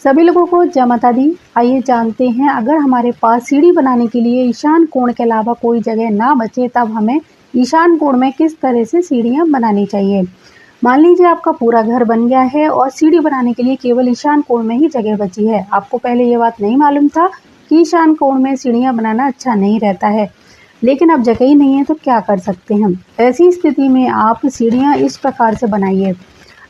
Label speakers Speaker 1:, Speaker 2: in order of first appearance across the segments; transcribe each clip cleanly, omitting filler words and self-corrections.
Speaker 1: सभी लोगों को जय माता दी। आइए जानते हैं, अगर हमारे पास सीढ़ी बनाने के लिए ईशान कोण के अलावा कोई जगह ना बचे तब हमें ईशान कोण में किस तरह से सीढ़ियां बनानी चाहिए। मान लीजिए आपका पूरा घर बन गया है और सीढ़ी बनाने के लिए केवल ईशान कोण में ही जगह बची है। आपको पहले ये बात नहीं मालूम था कि ईशान कोण में सीढ़ियां बनाना अच्छा नहीं रहता है, लेकिन अब जगह ही नहीं है तो क्या कर सकते हैं। ऐसी स्थिति में आप सीढ़ियां इस प्रकार से बनाइए।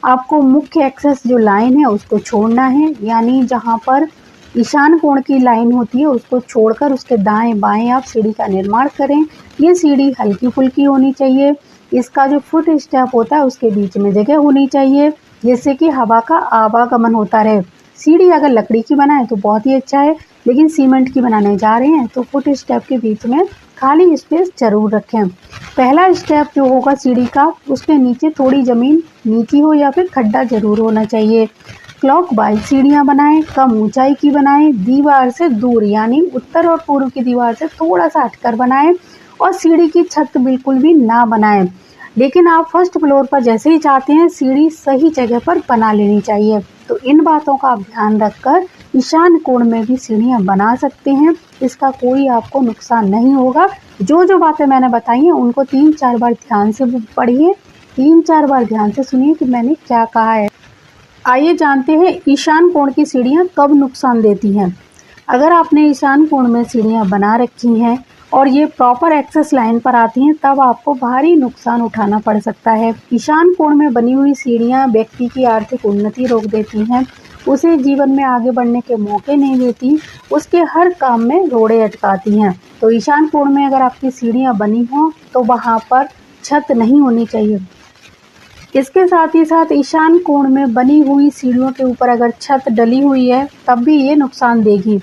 Speaker 1: आपको मुख्य एक्सेस जो लाइन है उसको छोड़ना है, यानी जहाँ पर ईशान कोण की लाइन होती है उसको छोड़कर उसके दाएं बाएं आप सीढ़ी का निर्माण करें। ये सीढ़ी हल्की फुल्की होनी चाहिए। इसका जो फुट स्टेप होता है उसके बीच में जगह होनी चाहिए, जिससे कि हवा का आवागमन होता रहे। सीढ़ी अगर लकड़ी की बनाए तो बहुत ही अच्छा है, लेकिन सीमेंट की बनाने जा रहे हैं तो फुट स्टेप के बीच में खाली स्पेस जरूर रखें। पहला स्टेप जो होगा सीढ़ी का, उसके नीचे थोड़ी ज़मीन नीची हो या फिर खड्डा जरूर होना चाहिए। क्लॉकवाइज सीढ़ियां बनाएं, कम ऊंचाई की बनाएं, दीवार से दूर यानी उत्तर और पूर्व की दीवार से थोड़ा सा हटकर बनाएं और सीढ़ी की छत बिल्कुल भी ना बनाएं। लेकिन आप फर्स्ट फ्लोर पर जैसे ही चाहते हैं सीढ़ी सही जगह पर बना लेनी चाहिए। तो इन बातों का आप ध्यान रखकर ईशान कोण में भी सीढ़ियां बना सकते हैं। इसका कोई आपको नुकसान नहीं होगा। जो बातें मैंने बताई हैं उनको 3-4 बार ध्यान से पढ़िए, 3-4 बार ध्यान से सुनिए कि मैंने क्या कहा है। आइए जानते हैं ईशान कोण की सीढ़ियां कब नुकसान देती हैं। अगर आपने ईशान कोण में सीढ़ियां बना रखी हैं और ये प्रॉपर एक्सेस लाइन पर आती हैं तब आपको भारी नुकसान उठाना पड़ सकता है। ईशान कोण में बनी हुई सीढ़ियां व्यक्ति की आर्थिक उन्नति रोक देती हैं, उसे जीवन में आगे बढ़ने के मौके नहीं देती, उसके हर काम में रोड़े अटकाती हैं। तो ईशान कोण में अगर आपकी सीढ़ियां बनी हों तो वहाँ पर छत नहीं होनी चाहिए। इसके साथ ही साथ ईशान कोण में बनी हुई सीढ़ियों के ऊपर अगर छत डली हुई है तब भी ये नुकसान देगी।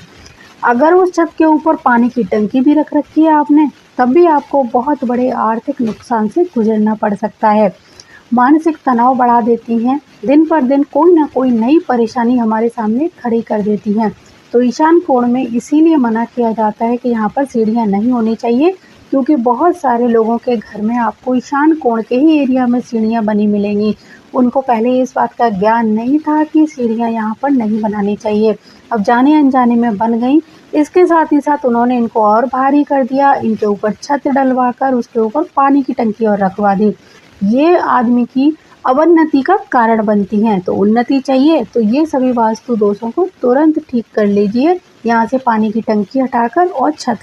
Speaker 1: अगर उस छत के ऊपर पानी की टंकी भी रख रखी है आपने तब भी आपको बहुत बड़े आर्थिक नुकसान से गुजरना पड़ सकता है। मानसिक तनाव बढ़ा देती हैं, दिन पर दिन कोई ना कोई नई परेशानी हमारे सामने खड़ी कर देती हैं। तो ईशान कोण में इसीलिए मना किया जाता है कि यहाँ पर सीढ़ियाँ नहीं होनी चाहिए, क्योंकि बहुत सारे लोगों के घर में आपको ईशान कोण के ही एरिया में सीढ़ियाँ बनी मिलेंगी। उनको पहले इस बात का ज्ञान नहीं था कि सीढ़ियाँ यहाँ पर नहीं बनानी चाहिए, अब जाने अनजाने में बन गई। इसके साथ ही साथ उन्होंने इनको और भारी कर दिया, इनके ऊपर छत डलवा कर उसके ऊपर पानी की टंकी और रखवा दी। ये आदमी की अवन्नति का कारण बनती हैं। तो उन्नति चाहिए तो ये सभी वास्तु दोषों को तुरंत ठीक कर लीजिए। यहाँ से पानी की टंकी हटाकर और छत